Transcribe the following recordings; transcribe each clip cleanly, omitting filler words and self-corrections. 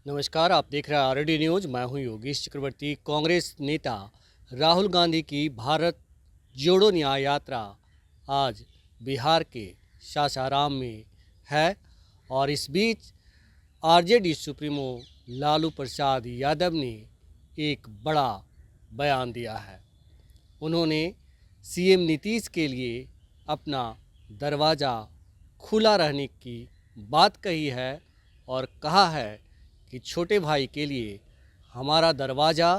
नमस्कार, आप देख रहे हैं आरडी न्यूज। मैं हूं योगेश चक्रवर्ती। कांग्रेस नेता राहुल गांधी की भारत जोड़ो न्याय यात्रा आज बिहार के सासाराम में है और इस बीच आरजेडी सुप्रीमो लालू प्रसाद यादव ने एक बड़ा बयान दिया है। उन्होंने सीएम नीतीश के लिए अपना दरवाज़ा खुला रहने की बात कही है और कहा है कि छोटे भाई के लिए हमारा दरवाज़ा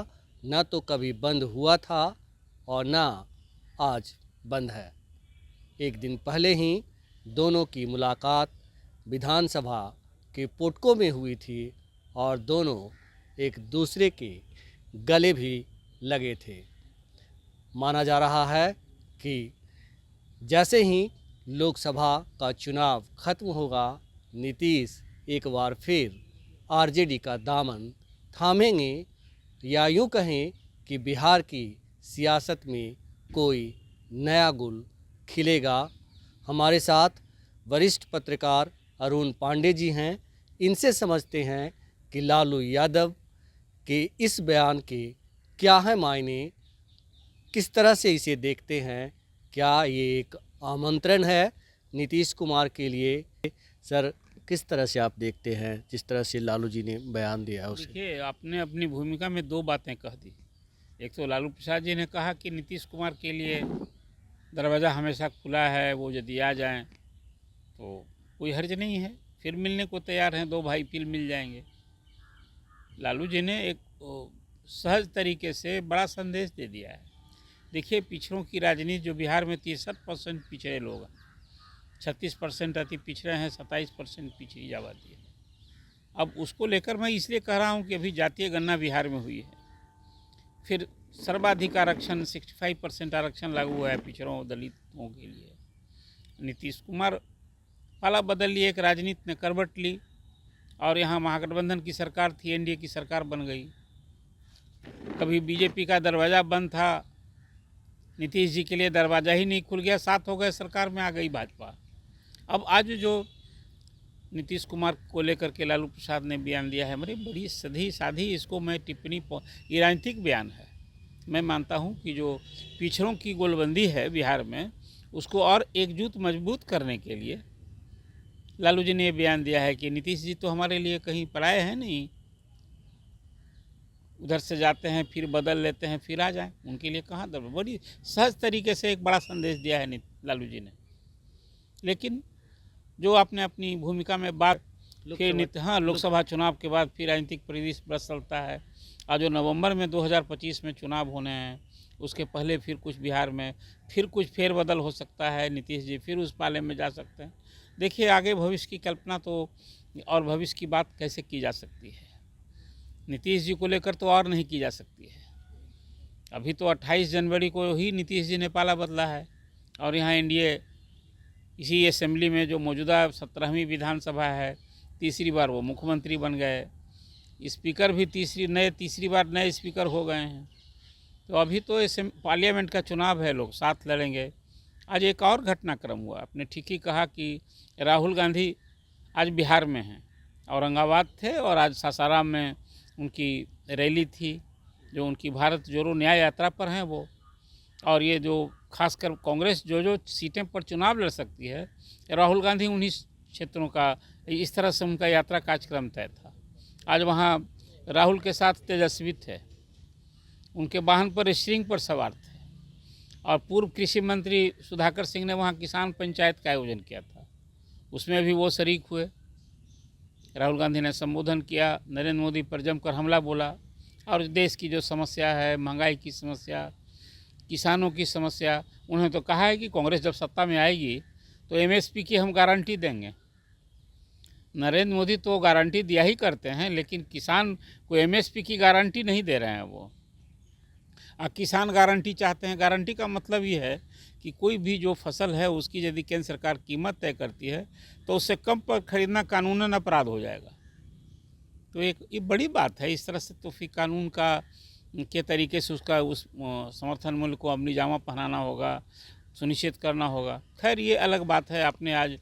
न तो कभी बंद हुआ था और न आज बंद है। एक दिन पहले ही दोनों की मुलाकात विधानसभा के पोटको में हुई थी और दोनों एक दूसरे के गले भी लगे थे। माना जा रहा है कि जैसे ही लोकसभा का चुनाव खत्म होगा, नीतीश एक बार फिर आरजेडी का दामन थामेंगे या यूं कहें कि बिहार की सियासत में कोई नया गुल खिलेगा। हमारे साथ वरिष्ठ पत्रकार अरुण पांडे जी हैं। इनसे समझते हैं कि लालू यादव के इस बयान के क्या है मायने, किस तरह से इसे देखते हैं। क्या ये एक आमंत्रण है नीतीश कुमार के लिए? सर, किस तरह से आप देखते हैं जिस तरह से लालू जी ने बयान दिया उसे? देखिए, आपने अपनी भूमिका में दो बातें कह दी। एक तो लालू प्रसाद जी ने कहा कि नीतीश कुमार के लिए दरवाज़ा हमेशा खुला है, वो यदि आ जाएं तो कोई हर्ज नहीं है, फिर मिलने को तैयार हैं, दो भाई फिर मिल जाएंगे। लालू जी ने एक सहज तरीके से बड़ा संदेश दे दिया है। देखिए, पिछड़ों की राजनीति जो बिहार में 63% पिछड़े लोग हैं, 36% अति पिछड़े हैं, 27% पिछड़ी आबादी है। अब उसको लेकर मैं इसलिए कह रहा हूँ कि अभी जातीय गणना बिहार में हुई है, फिर सर्वाधिक आरक्षण 65% आरक्षण लागू हुआ है पिछड़ों दलितों के लिए। नीतीश कुमार पाला बदल लिए, एक राजनीति ने करवट ली और यहाँ महागठबंधन की सरकार थी, एनडीए की सरकार बन गई। कभी बीजेपी का दरवाज़ा बंद था, नीतीश जी के लिए दरवाज़ा ही नहीं खुल गया, साथ हो गए, सरकार में आ गई भाजपा। अब आज जो नीतीश कुमार को लेकर के लालू प्रसाद ने बयान दिया है, मेरी बड़ी सीधी साधी इसको मैं टिप्पणी, ये राजनीतिक बयान है। मैं मानता हूं कि जो पिछड़ों की गोलबंदी है बिहार में, उसको और एकजुट मजबूत करने के लिए लालू जी ने ये बयान दिया है कि नीतीश जी तो हमारे लिए कहीं पराए हैं नहीं, उधर से जाते हैं फिर बदल लेते हैं फिर आ जाएं, उनके लिए कहाँ दर। बड़ी सहज तरीके से एक बड़ा संदेश दिया है लालू जी ने। लेकिन जो आपने अपनी भूमिका में बात फिर हाँ, लोकसभा चुनाव के बाद फिर राजनीतिक परिदृश्य बदलता है और जो नवंबर में 2025 में चुनाव होने हैं, उसके पहले फिर कुछ बिहार में फिर कुछ फेरबदल हो सकता है, नीतीश जी फिर उस पाले में जा सकते हैं। देखिए, आगे भविष्य की कल्पना तो और भविष्य की बात कैसे की जा सकती है, नीतीश जी को लेकर तो और नहीं की जा सकती है। अभी तो 28 जनवरी को ही नीतीश जी ने पाला बदला है और यहाँ एनडीए इसी असेंबली में जो मौजूदा 17वीं विधानसभा है, तीसरी बार वो मुख्यमंत्री बन गए। स्पीकर भी तीसरी बार नए स्पीकर हो गए हैं। तो अभी तो पार्लियामेंट का चुनाव है, लोग साथ लड़ेंगे। आज एक और घटनाक्रम हुआ, आपने ठीक ही कहा कि राहुल गांधी आज बिहार में हैं, औरंगाबाद थे और आज सासाराम में उनकी रैली थी, जो उनकी भारत जोड़ो न्याय यात्रा पर हैं वो। और ये जो खासकर कांग्रेस जो सीटें पर चुनाव लड़ सकती है, राहुल गांधी उन्हीं क्षेत्रों का, इस तरह से उनका यात्रा कार्यक्रम तय था। आज वहाँ राहुल के साथ तेजस्वी थे, उनके वाहन पर स्ट्रिंग पर सवार थे और पूर्व कृषि मंत्री सुधाकर सिंह ने वहाँ किसान पंचायत का आयोजन किया था, उसमें भी वो शरीक हुए। राहुल गांधी ने संबोधन किया, नरेंद्र मोदी पर जमकर हमला बोला और देश की जो समस्या है, महंगाई की समस्या, किसानों की समस्या, उन्होंने तो कहा है कि कांग्रेस जब सत्ता में आएगी तो एमएसपी की हम गारंटी देंगे। नरेंद्र मोदी तो गारंटी दिया ही करते हैं, लेकिन किसान को एमएसपी की गारंटी नहीं दे रहे हैं वो। किसान गारंटी चाहते हैं। गारंटी का मतलब ये है कि कोई भी जो फसल है उसकी यदि केंद्र सरकार कीमत तय करती है तो उससे कम पर खरीदना कानूनन अपराध हो जाएगा। तो एक ये बड़ी बात है। इस तरह से तो फिर कानून का के तरीके से उसका उस समर्थन मूल्य को अपनी जामा पहनाना होगा, सुनिश्चित करना होगा। खैर, ये अलग बात है। आपने आज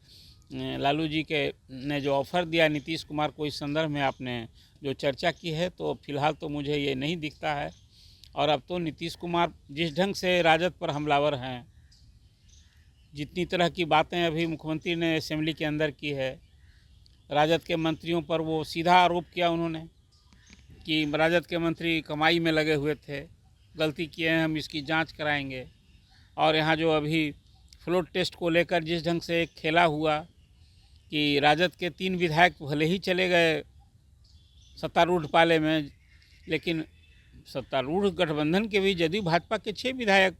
लालू जी के ने जो ऑफ़र दिया नीतीश कुमार को, इस संदर्भ में आपने जो चर्चा की है, तो फिलहाल तो मुझे ये नहीं दिखता है। और अब तो नीतीश कुमार जिस ढंग से राजद पर हमलावर हैं, जितनी तरह की बातें अभी मुख्यमंत्री ने असेंबली के अंदर की है, राजद के मंत्रियों पर वो सीधा आरोप किया उन्होंने कि राजद के मंत्री कमाई में लगे हुए थे, गलती किए हैं, हम इसकी जांच कराएंगे। और यहाँ जो अभी फ्लोट टेस्ट को लेकर जिस ढंग से एक खेला हुआ कि राजद के 3 विधायक भले ही चले गए सत्तारूढ़ पाले में, लेकिन सत्तारूढ़ गठबंधन के भी जदयू भाजपा के 6 विधायक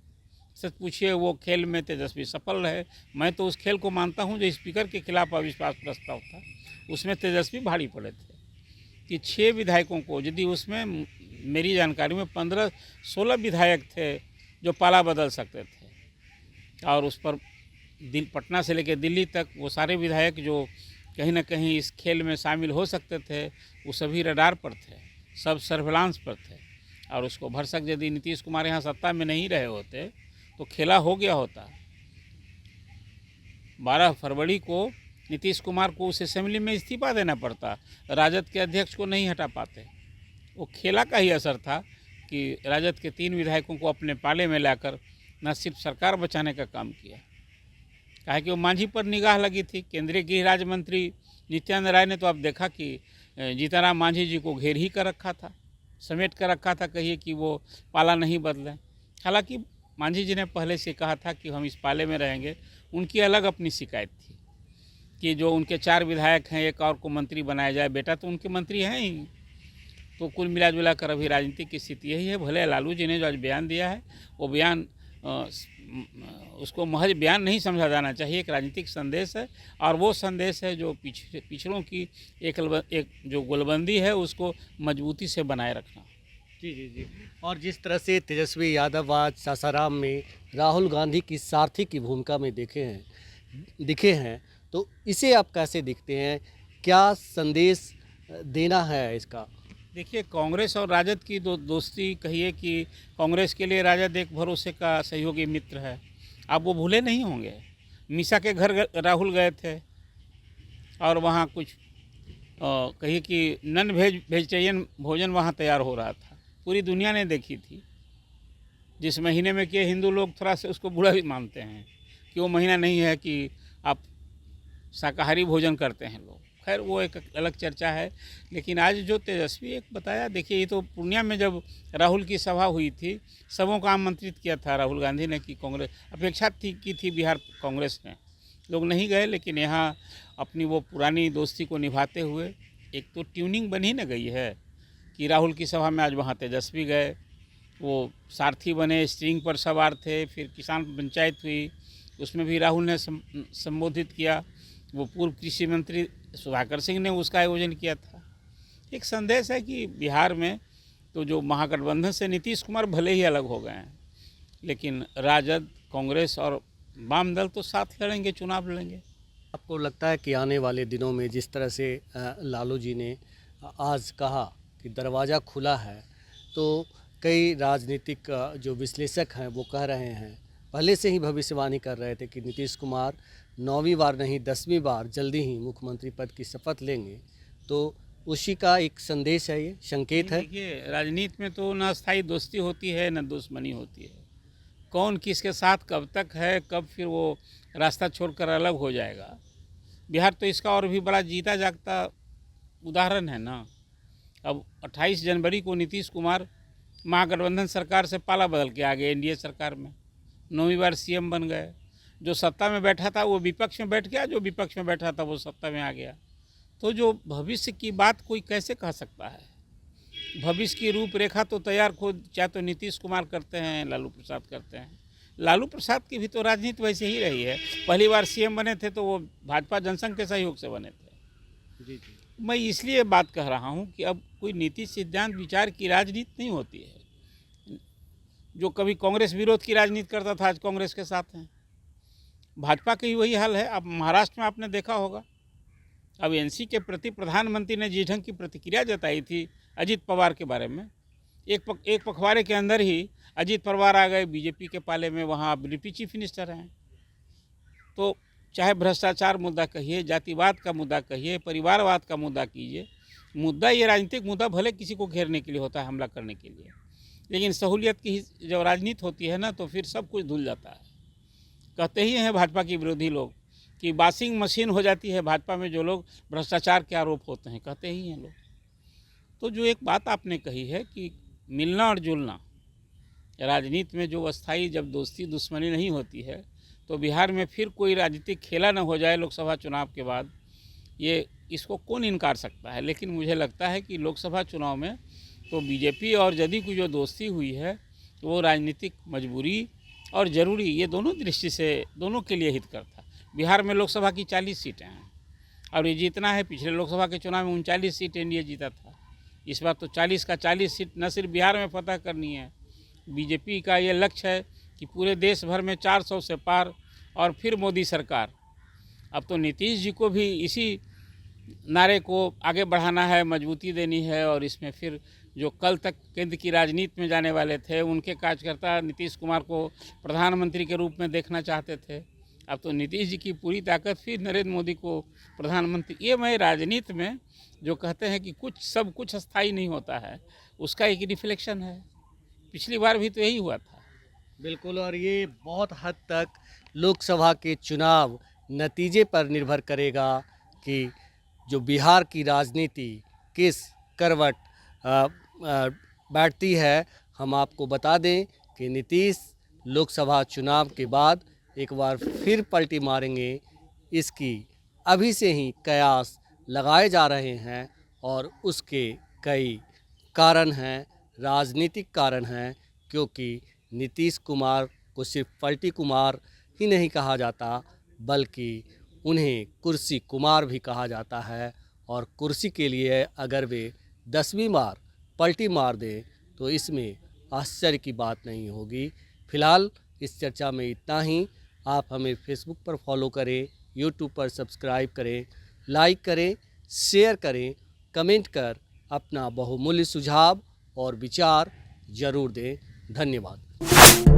से पूछिए वो खेल में तेजस्वी सफल रहे। मैं तो उस खेल को मानता हूँ जो स्पीकर के खिलाफ अविश्वास प्रस्ताव था, उसमें तेजस्वी भारी पड़े थे कि 6 विधायकों को, यदि उसमें मेरी जानकारी में 15-16 विधायक थे जो पाला बदल सकते थे। और उस पर पटना से लेकर दिल्ली तक वो सारे विधायक जो कहीं ना कहीं इस खेल में शामिल हो सकते थे, वो सभी रडार पर थे, सब सर्विलांस पर थे। और उसको भरसक यदि नीतीश कुमार यहाँ सत्ता में नहीं रहे होते तो खेला हो गया होता। 12 फरवरी को नीतीश कुमार को उस असेंबली में इस्तीफा देना पड़ता, राजद के अध्यक्ष को नहीं हटा पाते। वो खेला का ही असर था कि राजद के 3 विधायकों को अपने पाले में लाकर न सिर्फ सरकार बचाने का काम किया, कहा कि वो मांझी पर निगाह लगी थी। केंद्रीय गृह राज्य मंत्री नित्यानंद राय ने तो अब देखा कि जीतनराम मांझी जी को घेर ही कर रखा था, समेट कर रखा था, कहिए कि वो पाला नहीं बदलें। हालांकि मांझी जी ने पहले से कहा था कि हम इस पाले में रहेंगे। उनकी अलग अपनी शिकायत थी कि जो उनके 4 विधायक हैं, एक और को मंत्री बनाया जाए। बेटा तो उनके मंत्री हैं ही। तो कुल मिला जुला कर अभी राजनीतिक की स्थिति यही है। भले लालू जी ने जो आज बयान दिया है, वो बयान उसको महज बयान नहीं समझा जाना चाहिए, एक राजनीतिक संदेश है। और वो संदेश है जो पिछड़ों की एक जो गोलबंदी है उसको मजबूती से बनाए रखना। जी जी जी। और जिस तरह से तेजस्वी यादव आज सासाराम में राहुल गांधी की सारथी की भूमिका में दिखे हैं, तो इसे आप कैसे दिखते हैं? क्या संदेश देना है इसका? देखिए, कांग्रेस और राजद की दोस्ती, कहिए कि कांग्रेस के लिए राजद एक भरोसे का सहयोगी मित्र है। आप वो भूले नहीं होंगे, मीसा के घर राहुल गए थे और वहाँ कुछ कहिए कि नन वेजिटेरियन भोजन वहाँ तैयार हो रहा था, पूरी दुनिया ने देखी थी। जिस महीने में किए, हिंदू लोग थोड़ा सा उसको बुरा भी मानते हैं कि वो महीना नहीं है कि आप शाकाहारी भोजन करते हैं लोग। खैर वो एक अलग चर्चा है। लेकिन आज जो तेजस्वी एक बताया, देखिए ये तो पूर्णिया में जब राहुल की सभा हुई थी, सबों को आमंत्रित किया था राहुल गांधी ने कि कांग्रेस अपेक्षा की थी बिहार कांग्रेस ने, लोग नहीं गए। लेकिन यहाँ अपनी वो पुरानी दोस्ती को निभाते हुए एक तो ट्यूनिंग बन ही न गई है कि राहुल की सभा में आज वहाँ तेजस्वी गए, वो सारथी बने, स्ट्रिंग पर सवार थे। फिर किसान पंचायत हुई, उसमें भी राहुल ने संबोधित किया। वो पूर्व कृषि मंत्री सुधाकर सिंह ने उसका आयोजन किया था। एक संदेश है कि बिहार में तो जो महागठबंधन से नीतीश कुमार भले ही अलग हो गए हैं, लेकिन राजद, कांग्रेस और वाम दल तो साथ लड़ेंगे, चुनाव लड़ेंगे। आपको लगता है कि आने वाले दिनों में जिस तरह से लालू जी ने आज कहा कि दरवाज़ा खुला है, तो कई राजनीतिक जो विश्लेषक हैं वो कह रहे हैं, पहले से ही भविष्यवाणी कर रहे थे कि नीतीश कुमार 9वीं बार नहीं 10वीं बार जल्दी ही मुख्यमंत्री पद की शपथ लेंगे। तो उसी का एक संदेश है, ये संकेत है। देखिए, राजनीति में तो न अस्थायी दोस्ती होती है न दुश्मनी होती है। कौन किसके साथ कब तक है, कब फिर वो रास्ता छोड़कर अलग हो जाएगा। बिहार तो इसका और भी बड़ा जीता जागता उदाहरण है ना। अब 28 जनवरी को नीतीश कुमार महागठबंधन सरकार से पाला बदल के आ गए एनडीए सरकार में, 9वीं बार सीएम बन गए। जो सत्ता में बैठा था वो विपक्ष में बैठ गया, जो विपक्ष में बैठा था वो सत्ता में आ गया। तो जो भविष्य की बात कोई कैसे कह सकता है? भविष्य की रूपरेखा तो तैयार खुद चाहे तो नीतीश कुमार करते हैं, लालू प्रसाद करते हैं। लालू प्रसाद की भी तो राजनीति वैसे ही रही है। पहली बार सीएम बने थे तो वो भाजपा जनसंघ के सहयोग से बने थे। जी जी। मैं इसलिए बात कह रहा हूँ कि अब कोई नीति सिद्धांत विचार की राजनीति नहीं होती है। जो कभी कांग्रेस विरोध की राजनीति करता था, आज कांग्रेस के साथ हैं। भाजपा का ही वही हाल है। अब महाराष्ट्र में आपने देखा होगा, अब एनसी के प्रति प्रधानमंत्री ने जिस ढंग की प्रतिक्रिया जताई थी अजीत पवार के बारे में, एक पखवाड़े के अंदर ही अजीत पवार आ गए बीजेपी के पाले में, वहाँ अब डिप्टी चीफ मिनिस्टर हैं। तो चाहे भ्रष्टाचार मुद्दा कहिए, जातिवाद का मुद्दा कहिए, परिवारवाद का मुद्दा कीजिए, मुद्दा ये राजनीतिक मुद्दा भले किसी को घेरने के लिए होता है, हमला करने के लिए, लेकिन सहूलियत की जब राजनीति होती है ना तो फिर सब कुछ धुल जाता है। कहते ही हैं भाजपा के विरोधी लोग कि वॉशिंग मशीन हो जाती है भाजपा में जो लोग भ्रष्टाचार के आरोप होते हैं, कहते ही हैं लोग। तो जो एक बात आपने कही है कि मिलना और जुलना, राजनीति में जो अस्थाई जब दोस्ती दुश्मनी नहीं होती है तो बिहार में फिर कोई राजनीतिक खेला न हो जाए लोकसभा चुनाव के बाद, ये इसको कौन इनकार सकता है। लेकिन मुझे लगता है कि लोकसभा चुनाव में तो बीजेपी और जदयू की जो दोस्ती हुई है वो राजनीतिक मजबूरी और ज़रूरी, ये दोनों दृष्टि से दोनों के लिए हितकर था। बिहार में लोकसभा की 40 सीटें हैं और ये जीतना है। पिछले लोकसभा के चुनाव में 39 सीट एनडीए जीता था, इस बार तो 40 का 40 सीट न सिर्फ बिहार में फतह करनी है, बीजेपी का ये लक्ष्य है कि पूरे देश भर में 400 से पार और फिर मोदी सरकार। अब तो नीतीश जी को भी इसी नारे को आगे बढ़ाना है, मजबूती देनी है और इसमें फिर जो कल तक केंद्र की राजनीति में जाने वाले थे उनके कार्यकर्ता नीतीश कुमार को प्रधानमंत्री के रूप में देखना चाहते थे, अब तो नीतीश जी की पूरी ताकत फिर नरेंद्र मोदी को प्रधानमंत्री। ये मैं राजनीति में जो कहते हैं कि कुछ सब कुछ अस्थाई नहीं होता है, उसका एक रिफ्लेक्शन है। पिछली बार भी तो यही हुआ था। बिल्कुल, और ये बहुत हद तक लोकसभा के चुनाव नतीजे पर निर्भर करेगा कि जो बिहार की राजनीति किस करवट बैठती है। हम आपको बता दें कि नीतीश लोकसभा चुनाव के बाद एक बार फिर पलटी मारेंगे, इसकी अभी से ही कयास लगाए जा रहे हैं और उसके कई कारण हैं, राजनीतिक कारण हैं, क्योंकि नीतीश कुमार को सिर्फ पलटी कुमार ही नहीं कहा जाता बल्कि उन्हें कुर्सी कुमार भी कहा जाता है। और कुर्सी के लिए अगर वे 10वीं बार पलटी मार दें तो इसमें आश्चर्य की बात नहीं होगी। फिलहाल इस चर्चा में इतना ही। आप हमें फेसबुक पर फॉलो करें, यूट्यूब पर सब्सक्राइब करें, लाइक करें, शेयर करें, कमेंट कर अपना बहुमूल्य सुझाव और विचार ज़रूर दें। धन्यवाद।